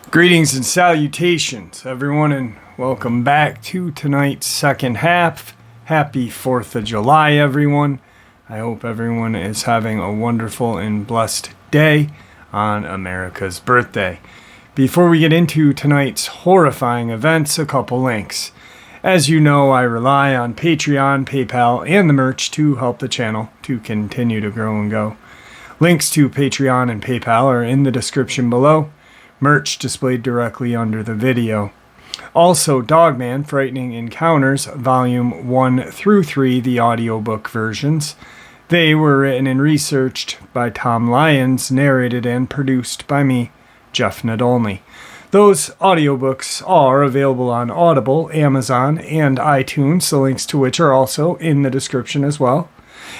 Greetings and salutations, everyone, and welcome back to tonight's second half. Happy 4th of July, everyone. I hope everyone is having a wonderful and blessed day on America's birthday. Before we get into tonight's horrifying events, a couple links. As you know, I rely on Patreon, PayPal, and the merch to help the channel to continue to grow and go. Links to Patreon and PayPal are in the description below. Merch displayed directly under the video. Also, Dogman, Frightening Encounters, Volume 1 through 3, the audiobook versions. They were written and researched by Tom Lyons, narrated and produced by me, Jeff Nadolny. Those audiobooks are available on Audible, Amazon, and iTunes, the links to which are also in the description as well.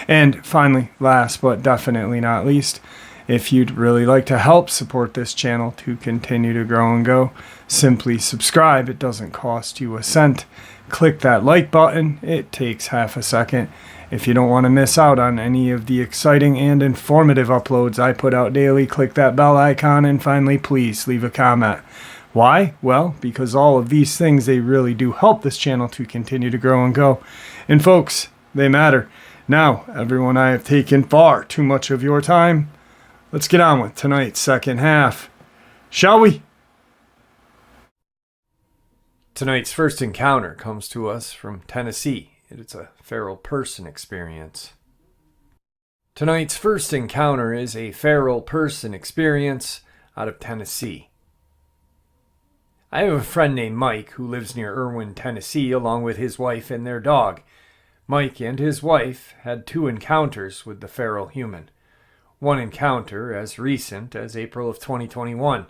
And finally, last but definitely not least, if you'd really like to help support this channel to continue to grow and go, simply subscribe. It doesn't cost you a cent. Click that like button. It takes half a second. If you don't want to miss out on any of the exciting and informative uploads I put out daily, click that bell icon, and finally, please leave a comment. Why? Well, because all of these things, they really do help this channel to continue to grow and go. And folks, they matter. Now, everyone, I have taken far too much of your time. Let's get on with tonight's second half, shall we? Tonight's first encounter comes to us from Tennessee. It's a feral person experience. Tonight's first encounter is a feral person experience out of Tennessee. I have a friend named Mike who lives near Irwin, Tennessee, along with his wife and their dog. Mike and his wife had 2 encounters with the feral human. One encounter as recent as April of 2021.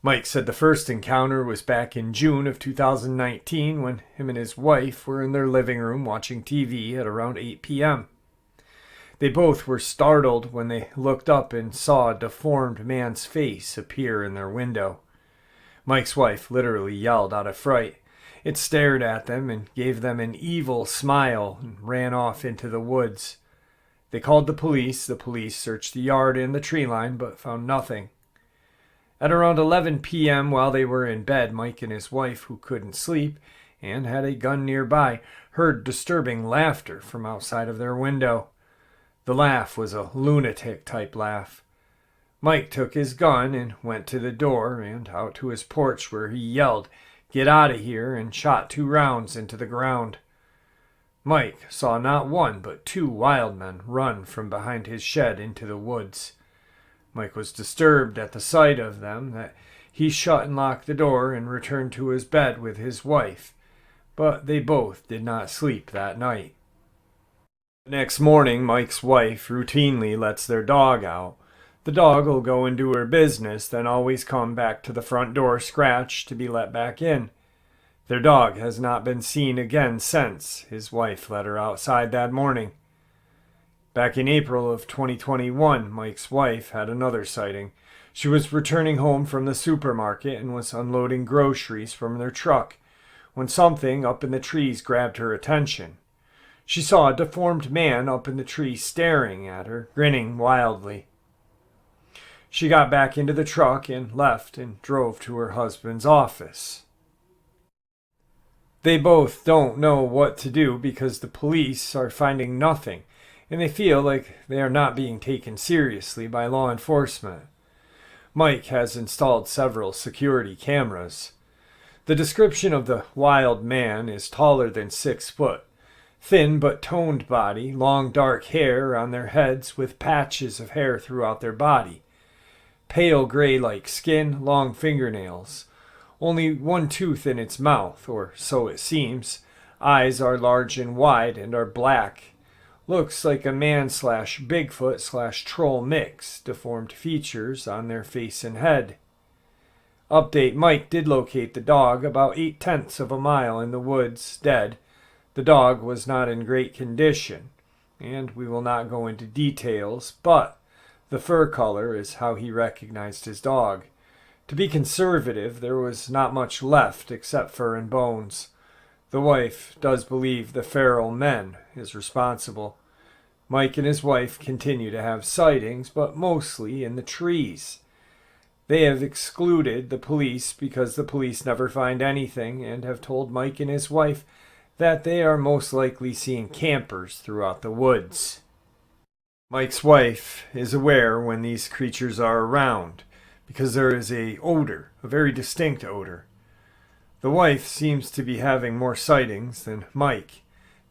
Mike said the first encounter was back in June of 2019 when him and his wife were in their living room watching TV at around 8 p.m. They both were startled when they looked up and saw a deformed man's face appear in their window. Mike's wife literally yelled out of fright. It stared at them and gave them an evil smile and ran off into the woods. They called the police. The police searched the yard and the tree line, but found nothing. At around 11 p.m., while they were in bed, Mike and his wife, who couldn't sleep and had a gun nearby, heard disturbing laughter from outside of their window. The laugh was a lunatic-type laugh. Mike took his gun and went to the door and out to his porch where he yelled, "Get out of here," and shot 2 rounds into the ground. Mike saw not 1 but 2 wild men run from behind his shed into the woods. Mike was disturbed at the sight of them that he shut and locked the door and returned to his bed with his wife, but they both did not sleep that night. The next morning, Mike's wife routinely lets their dog out. The dog will go and do her business, then always come back to the front door scratch to be let back in. Their dog has not been seen again since his wife let her outside that morning. Back in April of 2021, Mike's wife had another sighting. She was returning home from the supermarket and was unloading groceries from their truck when something up in the trees grabbed her attention. She saw a deformed man up in the tree staring at her, grinning wildly. She got back into the truck and left and drove to her husband's office. They both don't know what to do because the police are finding nothing, and they feel like they are not being taken seriously by law enforcement. Mike has installed several security cameras. The description of the wild man is taller than 6 foot, thin but toned body, long dark hair on their heads with patches of hair throughout their body, pale gray-like skin, long fingernails. Only 1 tooth in its mouth, or so it seems. Eyes are large and wide and are black. Looks like a man/Bigfoot/troll mix. Deformed features on their face and head. Update: Mike did locate the dog about 0.8 of a mile in the woods, dead. The dog was not in great condition, and we will not go into details, but the fur color is how he recognized his dog. To be conservative, there was not much left except fur and bones. The wife does believe the feral men is responsible. Mike and his wife continue to have sightings, but mostly in the trees. They have excluded the police because the police never find anything and have told Mike and his wife that they are most likely seeing campers throughout the woods. Mike's wife is aware when these creatures are around because there is a very distinct odor. The wife seems to be having more sightings than Mike.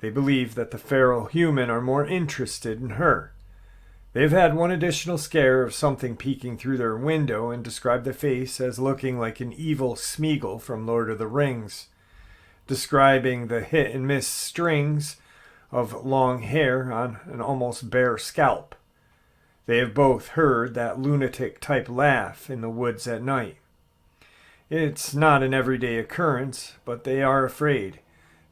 They believe that the feral human are more interested in her. They've had one additional scare of something peeking through their window and describe the face as looking like an evil Smeagol from Lord of the Rings, describing the hit and miss strings of long hair on an almost bare scalp. They have both heard that lunatic-type laugh in the woods at night. It's not an everyday occurrence, but they are afraid.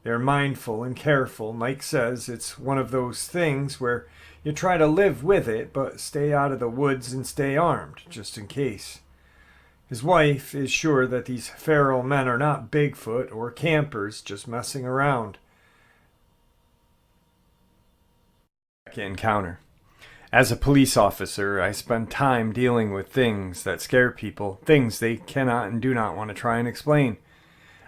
They're mindful and careful. Mike says it's one of those things where you try to live with it, but stay out of the woods and stay armed, just in case. His wife is sure that these feral men are not Bigfoot or campers just messing around. Encounter. As a police officer, I spend time dealing with things that scare people, things they cannot and do not want to try and explain.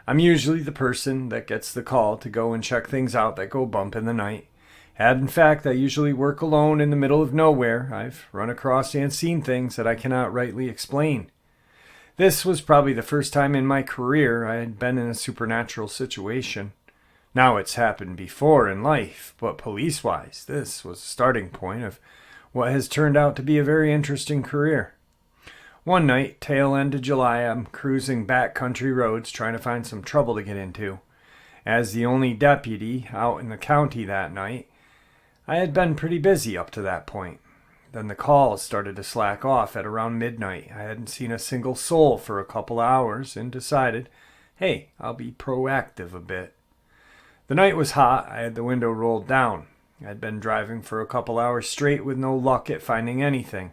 I'm usually the person that gets the call to go and check things out that go bump in the night. In fact, I usually work alone in the middle of nowhere. I've run across and seen things that I cannot rightly explain. This was probably the first time in my career I had been in a supernatural situation. Now it's happened before in life, but police-wise, this was the starting point of what has turned out to be a very interesting career. One night, tail end of July, I'm cruising back country roads trying to find some trouble to get into. As the only deputy out in the county that night, I had been pretty busy up to that point. Then the calls started to slack off at around midnight. I hadn't seen a single soul for a couple hours and decided, hey, I'll be proactive a bit. The night was hot. I had the window rolled down. I'd been driving for a couple hours straight with no luck at finding anything.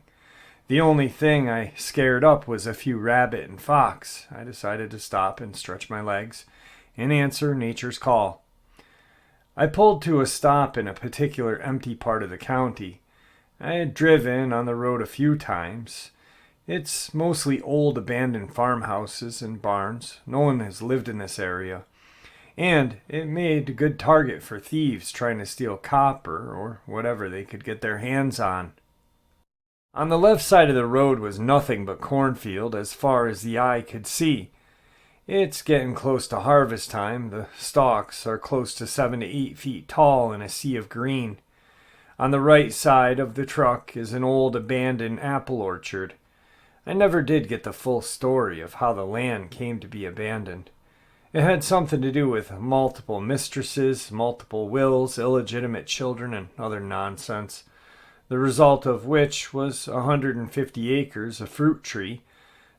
The only thing I scared up was a few rabbit and fox. I decided to stop and stretch my legs and answer nature's call. I pulled to a stop in a particular empty part of the county. I had driven on the road a few times. It's mostly old abandoned farmhouses and barns. No one has lived in this area. And it made a good target for thieves trying to steal copper or whatever they could get their hands on. On the left side of the road was nothing but cornfield as far as the eye could see. It's getting close to harvest time. The stalks are close to 7 to 8 feet tall in a sea of green. On the right side of the truck is an old abandoned apple orchard. I never did get the full story of how the land came to be abandoned. It had something to do with multiple mistresses, multiple wills, illegitimate children, and other nonsense, the result of which was 150 acres of fruit tree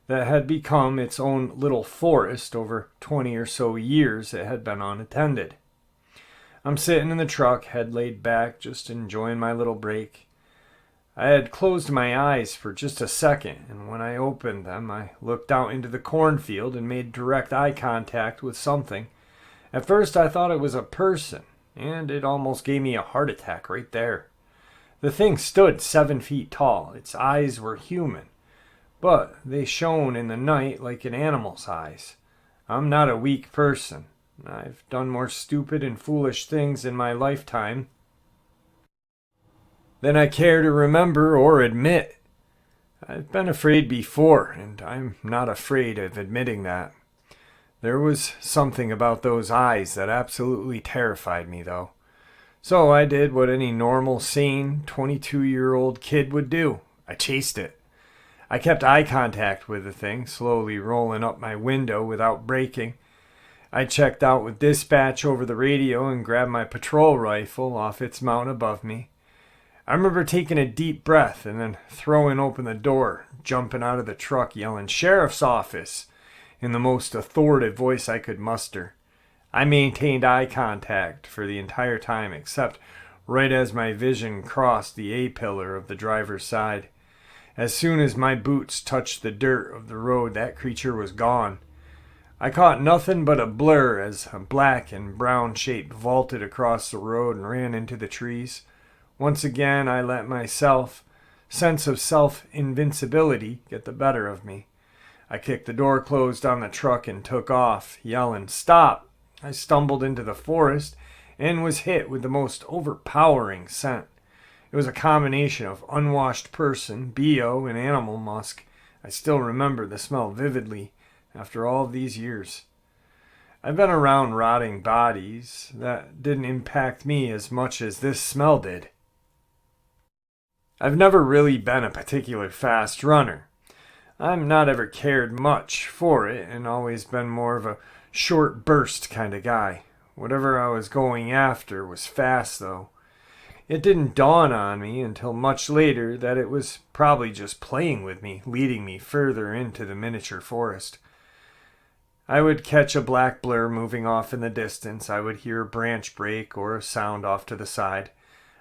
that had become its own little forest over 20 or so years it had been unattended. I'm sitting in the truck, head laid back, just enjoying my little break. I had closed my eyes for just a second, and when I opened them, I looked out into the cornfield and made direct eye contact with something. At first, I thought it was a person, and it almost gave me a heart attack right there. The thing stood 7 feet tall. Its eyes were human, but they shone in the night like an animal's eyes. I'm not a weak person. I've done more stupid and foolish things in my lifetime than I care to remember or admit. I've been afraid before, and I'm not afraid of admitting that. There was something about those eyes that absolutely terrified me, though. So I did what any normal, sane, 22-year-old kid would do. I chased it. I kept eye contact with the thing, slowly rolling up my window without braking. I checked out with dispatch over the radio and grabbed my patrol rifle off its mount above me. I remember taking a deep breath and then throwing open the door, jumping out of the truck, yelling, "Sheriff's office," in the most authoritative voice I could muster. I maintained eye contact for the entire time, except right as my vision crossed the A-pillar of the driver's side. As soon as my boots touched the dirt of the road, that creature was gone. I caught nothing but a blur as a black and brown shape vaulted across the road and ran into the trees. Once again, I let myself sense of self-invincibility get the better of me. I kicked the door closed on the truck and took off, yelling, "Stop!" I stumbled into the forest and was hit with the most overpowering scent. It was a combination of unwashed person, BO, and animal musk. I still remember the smell vividly after all of these years. I've been around rotting bodies. That didn't impact me as much as this smell did. I've never really been a particular fast runner. I've not ever cared much for it and always been more of a short burst kind of guy. Whatever I was going after was fast, though. It didn't dawn on me until much later that it was probably just playing with me, leading me further into the miniature forest. I would catch a black blur moving off in the distance. I would hear a branch break or a sound off to the side.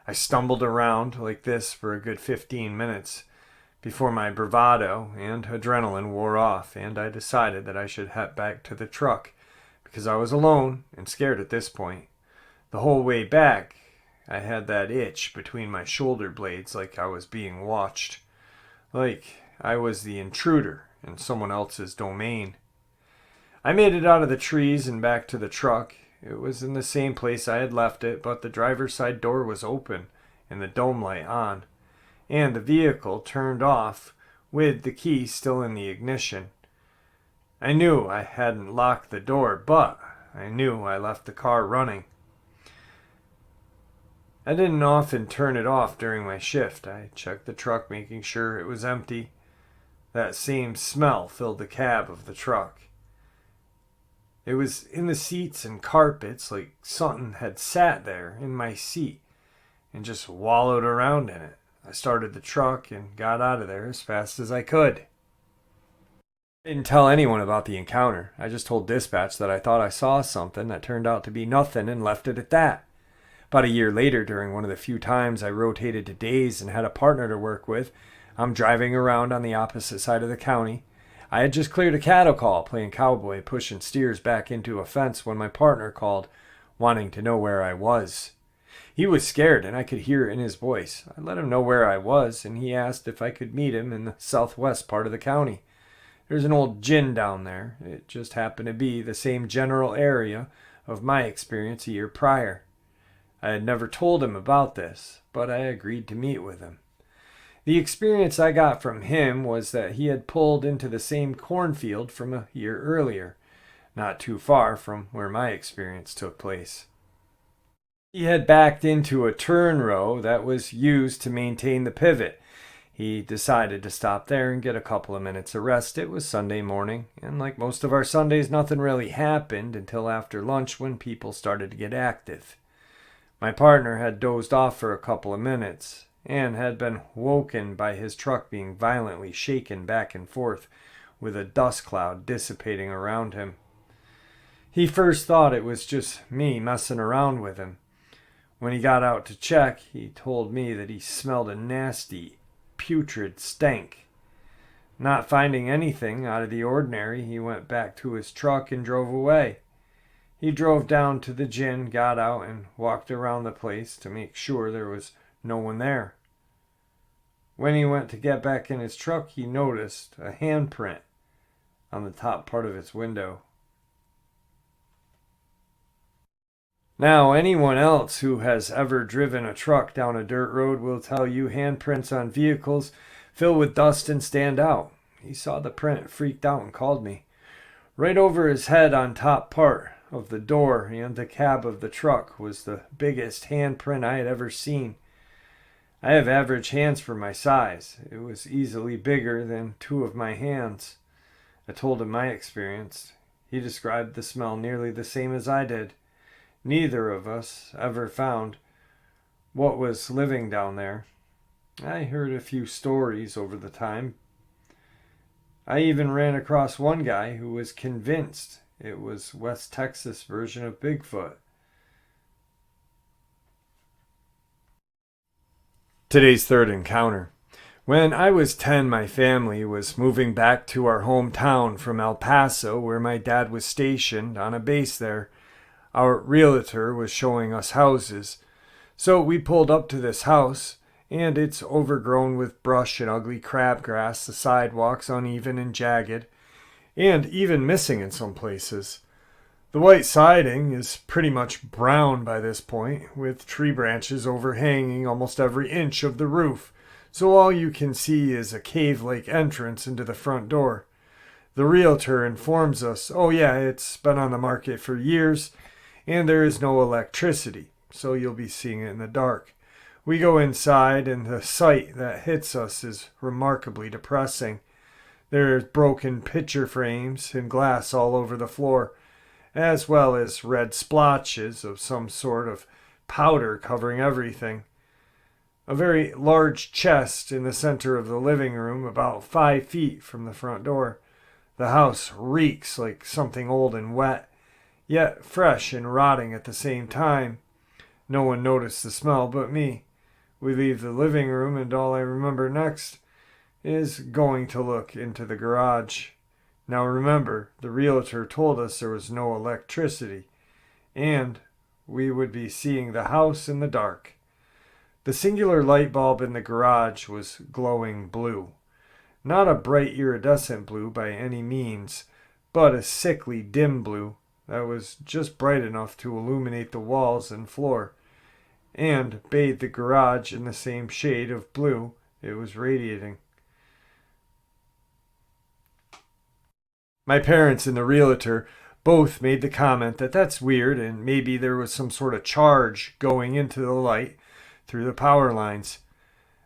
I stumbled around like this for a good 15 minutes before my bravado and adrenaline wore off, and I decided that I should head back to the truck because I was alone and scared at this point. The whole way back, I had that itch between my shoulder blades like I was being watched, like I was the intruder in someone else's domain. I made it out of the trees and back to the truck. It was in the same place I had left it, but the driver's side door was open and the dome light on, and the vehicle turned off with the key still in the ignition. I knew I hadn't locked the door, but I knew I left the car running. I didn't often turn it off during my shift. I checked the truck, making sure it was empty. That same smell filled the cab of the truck. It was in the seats and carpets, like something had sat there in my seat and just wallowed around in it. I started the truck and got out of there as fast as I could. I didn't tell anyone about the encounter. I just told dispatch that I thought I saw something that turned out to be nothing and left it at that. About a year later, during one of the few times I rotated to days and had a partner to work with, I'm driving around on the opposite side of the county. I had just cleared a cattle call, playing cowboy, pushing steers back into a fence when my partner called, wanting to know where I was. He was scared, and I could hear it in his voice. I let him know where I was, and he asked if I could meet him in the southwest part of the county. There's an old gin down there. It just happened to be the same general area of my experience a year prior. I had never told him about this, but I agreed to meet with him. The experience I got from him was that he had pulled into the same cornfield from a year earlier, not too far from where my experience took place. He had backed into a turn row that was used to maintain the pivot. He decided to stop there and get a couple of minutes of rest. It was Sunday morning, and like most of our Sundays, nothing really happened until after lunch when people started to get active. My partner had dozed off for a couple of minutes and had been woken by his truck being violently shaken back and forth with a dust cloud dissipating around him. He first thought it was just me messing around with him. When he got out to check, he told me that he smelled a nasty, putrid stank. Not finding anything out of the ordinary, he went back to his truck and drove away. He drove down to the gin, got out, and walked around the place to make sure there was no one there. When he went to get back in his truck, he noticed a handprint on the top part of its window. Now, anyone else who has ever driven a truck down a dirt road will tell you handprints on vehicles fill with dust and stand out. He saw the print, freaked out, and called me. Right over his head on top part of the door and the cab of the truck was the biggest handprint I had ever seen. I have average hands for my size. It was easily bigger than two of my hands. I told him my experience. He described the smell nearly the same as I did. Neither of us ever found what was living down there. I heard a few stories over the time. I even ran across one guy who was convinced it was West Texas version of Bigfoot. Today's third encounter. When I was 10, my family was moving back to our hometown from El Paso, where my dad was stationed on a base there. Our realtor was showing us houses. So we pulled up to this house, and it's overgrown with brush and ugly crabgrass, the sidewalks uneven and jagged, and even missing in some places. The white siding is pretty much brown by this point, with tree branches overhanging almost every inch of the roof, so all you can see is a cave-like entrance into the front door. The realtor informs us, oh yeah, it's been on the market for years, and there is no electricity, so you'll be seeing it in the dark. We go inside, and the sight that hits us is remarkably depressing. There's broken picture frames and glass all over the floor, as well as red splotches of some sort of powder covering everything. A very large chest in the center of the living room, about 5 feet from the front door. The house reeks like something old and wet, yet fresh and rotting at the same time. No one noticed the smell but me. We leave the living room, and all I remember next is going to look into the garage. Now remember, the realtor told us there was no electricity, and we would be seeing the house in the dark. The singular light bulb in the garage was glowing blue. Not a bright iridescent blue by any means, but a sickly dim blue that was just bright enough to illuminate the walls and floor, and bathe the garage in the same shade of blue it was radiating. My parents and the realtor both made the comment that that's weird and maybe there was some sort of charge going into the light through the power lines.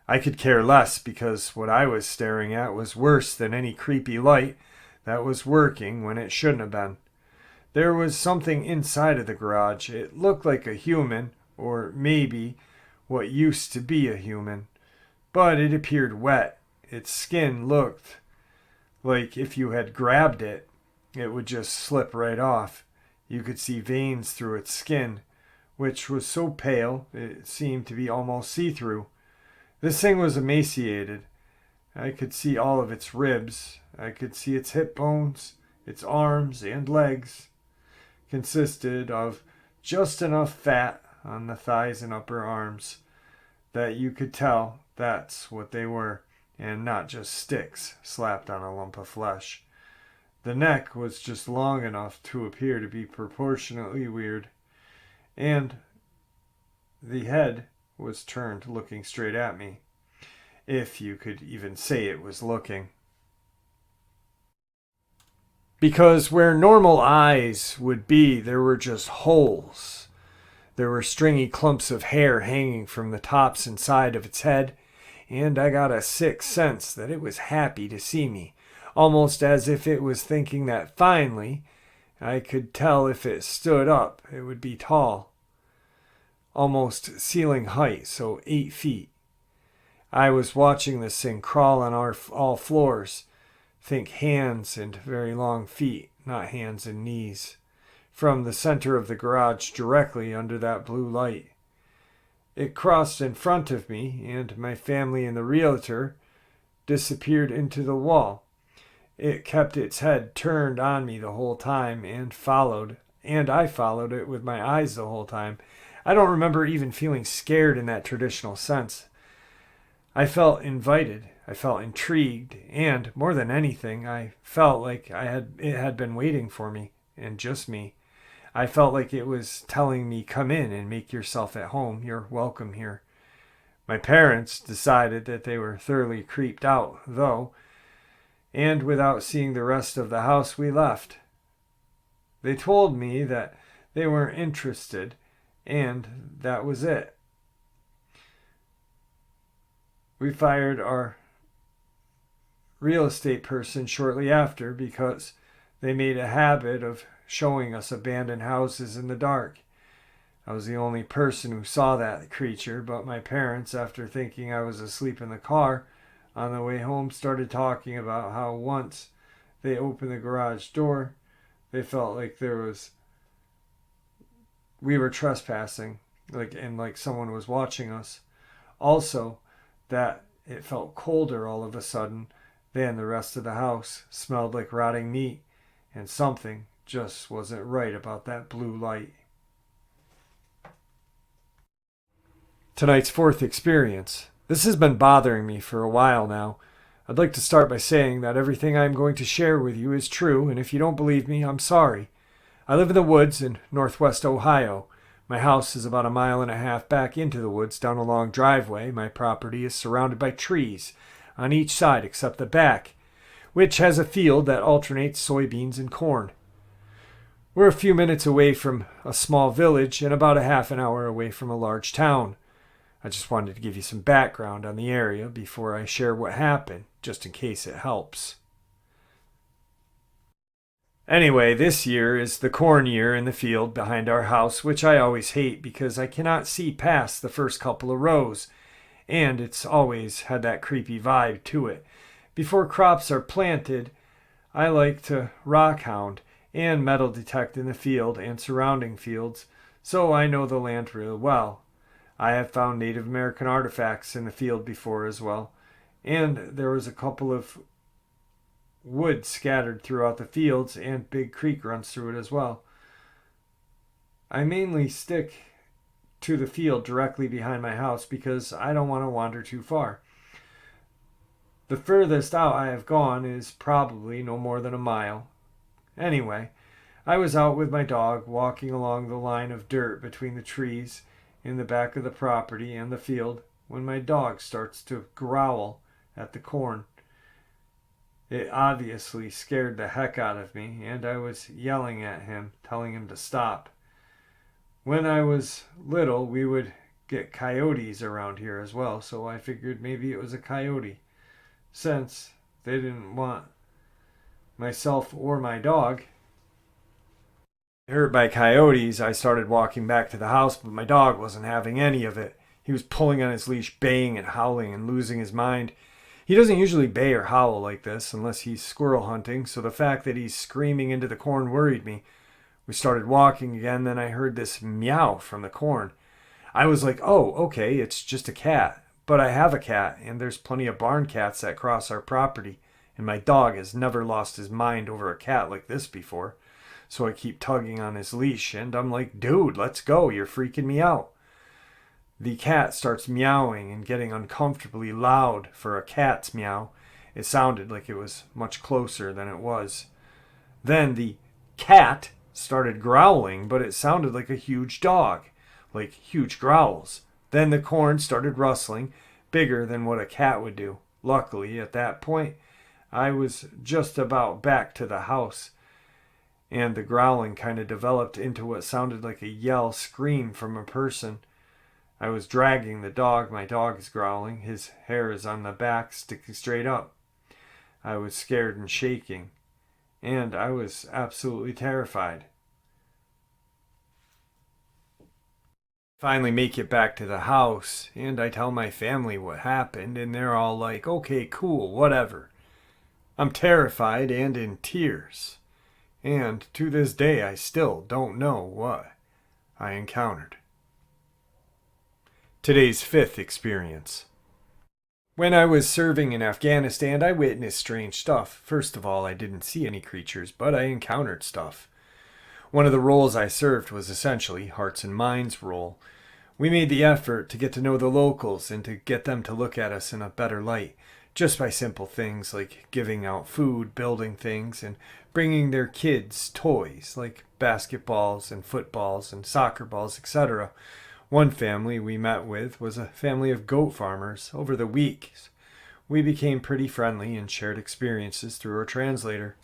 I could care less because what I was staring at was worse than any creepy light that was working when it shouldn't have been. There was something inside of the garage. It looked like a human, or maybe what used to be a human, but it appeared wet. Its skin looked like if you had grabbed it, it would just slip right off. You could see veins through its skin, which was so pale it seemed to be almost see-through. This thing was emaciated. I could see all of its ribs. I could see its hip bones, its arms and legs. Consisted of just enough fat on the thighs and upper arms that you could tell that's what they were, and not just sticks slapped on a lump of flesh. The neck was just long enough to appear to be proportionately weird, and the head was turned looking straight at me, if you could even say it was looking. Because where normal eyes would be, there were just holes. There were stringy clumps of hair hanging from the tops and side of its head, and I got a sick sense that it was happy to see me, almost as if it was thinking that finally I could tell if it stood up it would be tall, almost ceiling height, so 8 feet. I was watching this thing crawl on all floors, think hands and very long feet, not hands and knees, from the center of the garage directly under that blue light. It crossed in front of me, and my family and the realtor disappeared into the wall. It kept its head turned on me the whole time and I followed it with my eyes the whole time. I don't remember even feeling scared in that traditional sense. I felt invited, I felt intrigued, and more than anything, I felt like it had been waiting for me, and just me. I felt like it was telling me, come in and make yourself at home. You're welcome here. My parents decided that they were thoroughly creeped out, though, and without seeing the rest of the house, we left. They told me that they weren't interested, and that was it. We fired our real estate person shortly after because they made a habit of showing us abandoned houses in the dark. I was the only person who saw that creature, but my parents, after thinking I was asleep in the car on the way home, started talking about how once they opened the garage door, they felt like we were trespassing, like someone was watching us. Also, that it felt colder all of a sudden. Then the rest of the house smelled like rotting meat, and something just wasn't right about that blue light. Tonight's fourth experience. This has been bothering me for a while now. I'd like to start by saying that everything I'm going to share with you is true, and if you don't believe me, I'm sorry. I live in the woods in northwest Ohio. My house is about 1.5 miles back into the woods down a long driveway. My property is surrounded by trees on each side except the back, which has a field that alternates soybeans and corn. We're a few minutes away from a small village and about a half an hour away from a large town. I just wanted to give you some background on the area before I share what happened, just in case it helps. Anyway, this year is the corn year in the field behind our house, which I always hate because I cannot see past the first couple of rows, and it's always had that creepy vibe to it. Before crops are planted, I like to rock hound and metal detect in the field and surrounding fields, so I know the land real well. I have found Native American artifacts in the field before as well, and there was a couple of wood scattered throughout the fields, and Big Creek runs through it as well. I mainly stick to the field directly behind my house because I don't want to wander too far. The furthest out I have gone is probably no more than 1 mile. Anyway, I was out with my dog walking along the line of dirt between the trees in the back of the property and the field when my dog starts to growl at the corn. It obviously scared the heck out of me, and I was yelling at him, telling him to stop. When I was little, we would get coyotes around here as well, so I figured maybe it was a coyote. Since they didn't want myself or my dog hurt by coyotes, I started walking back to the house, but my dog wasn't having any of it. He was pulling on his leash, baying and howling and losing his mind. He doesn't usually bay or howl like this unless he's squirrel hunting, so the fact that he's screaming into the corn worried me. We started walking again, then I heard this meow from the corn. I was like, oh, okay, it's just a cat. But I have a cat, and there's plenty of barn cats that cross our property, and my dog has never lost his mind over a cat like this before. So I keep tugging on his leash, and I'm like, dude, let's go, you're freaking me out. The cat starts meowing and getting uncomfortably loud for a cat's meow. It sounded like it was much closer than it was. Then the cat started growling, but it sounded like a huge dog, like huge growls. Then the corn started rustling, bigger than what a cat would do. Luckily, at that point, I was just about back to the house, and the growling kind of developed into what sounded like a yell scream from a person. I was dragging the dog. My dog is growling. His hair is on the back, sticking straight up. I was scared and shaking, and I was absolutely terrified. Finally make it back to the house, and I tell my family what happened, and they're all like, okay, cool, whatever. I'm terrified and in tears, and to this day I still don't know what I encountered. Today's fifth experience. When I was serving in Afghanistan, I witnessed strange stuff. First of all, I didn't see any creatures, but I encountered stuff. One of the roles I served was essentially hearts and minds role. We made the effort to get to know the locals and to get them to look at us in a better light, just by simple things like giving out food, building things, and bringing their kids toys like basketballs and footballs and soccer balls, etc. One family we met with was a family of goat farmers. Over the weeks, we became pretty friendly and shared experiences through our translator.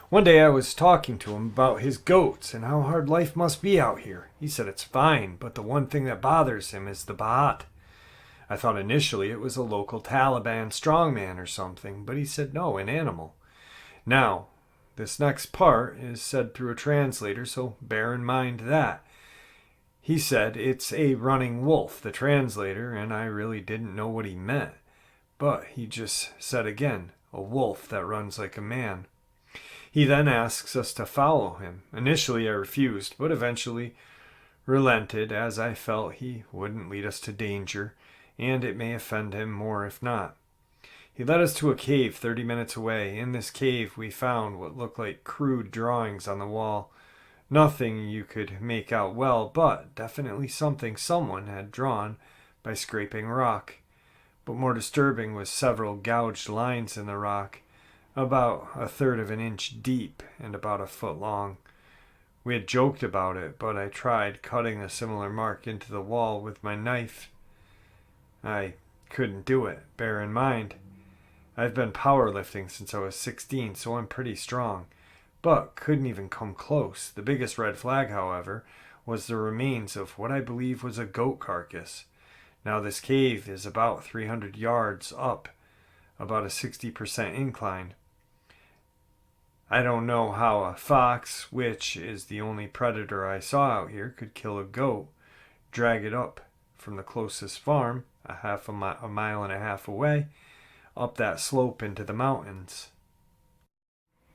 One day I was talking to him about his goats and how hard life must be out here. He said it's fine, but the one thing that bothers him is the Ba'at. I thought initially it was a local Taliban strongman or something, but he said no, an animal. Now, this next part is said through a translator, so bear in mind that. He said it's a running wolf, the translator, and I really didn't know what he meant. But he just said again, a wolf that runs like a man. He then asks us to follow him. Initially I refused, but eventually relented as I felt he wouldn't lead us to danger, and it may offend him more if not. He led us to a cave 30 minutes away. In this cave, we found what looked like crude drawings on the wall. Nothing you could make out well, but definitely something someone had drawn by scraping rock. But more disturbing was several gouged lines in the rock, about a third of an inch deep and about a foot long. We had joked about it, but I tried cutting a similar mark into the wall with my knife. I couldn't do it. Bear in mind, I've been powerlifting since I was 16, so I'm pretty strong, but couldn't even come close. The biggest red flag, however, was the remains of what I believe was a goat carcass. Now this cave is about 300 yards up, about a 60% incline. I don't know how a fox, which is the only predator I saw out here, could kill a goat, drag it up from the closest farm, a mile and a half away, up that slope into the mountains.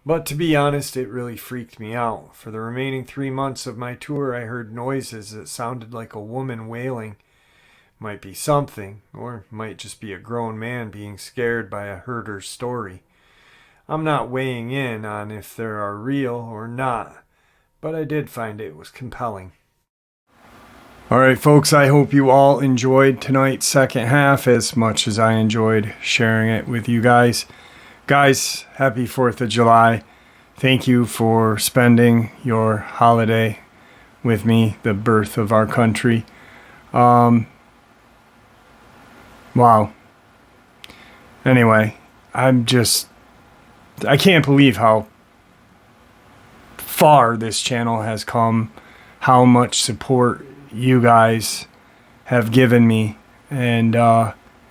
But to be honest, it really freaked me out. For the remaining 3 months of my tour, I heard noises that sounded like a woman wailing. Might be something, or might just be a grown man being scared by a herder's story. I'm not weighing in on if they are real or not, but I did find it was compelling. Alright folks, I hope you all enjoyed tonight's second half as much as I enjoyed sharing it with you guys. Guys, happy 4th of July. Thank you for spending your holiday with me, the birth of our country. Wow. Anyway, I can't believe how far this channel has come, how much support you guys have given me, and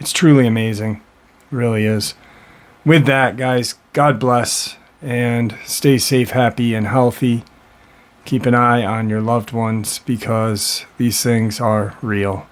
it's truly amazing. It really is. With that, guys, God bless, and stay safe, happy, and healthy. Keep an eye on your loved ones because these things are real.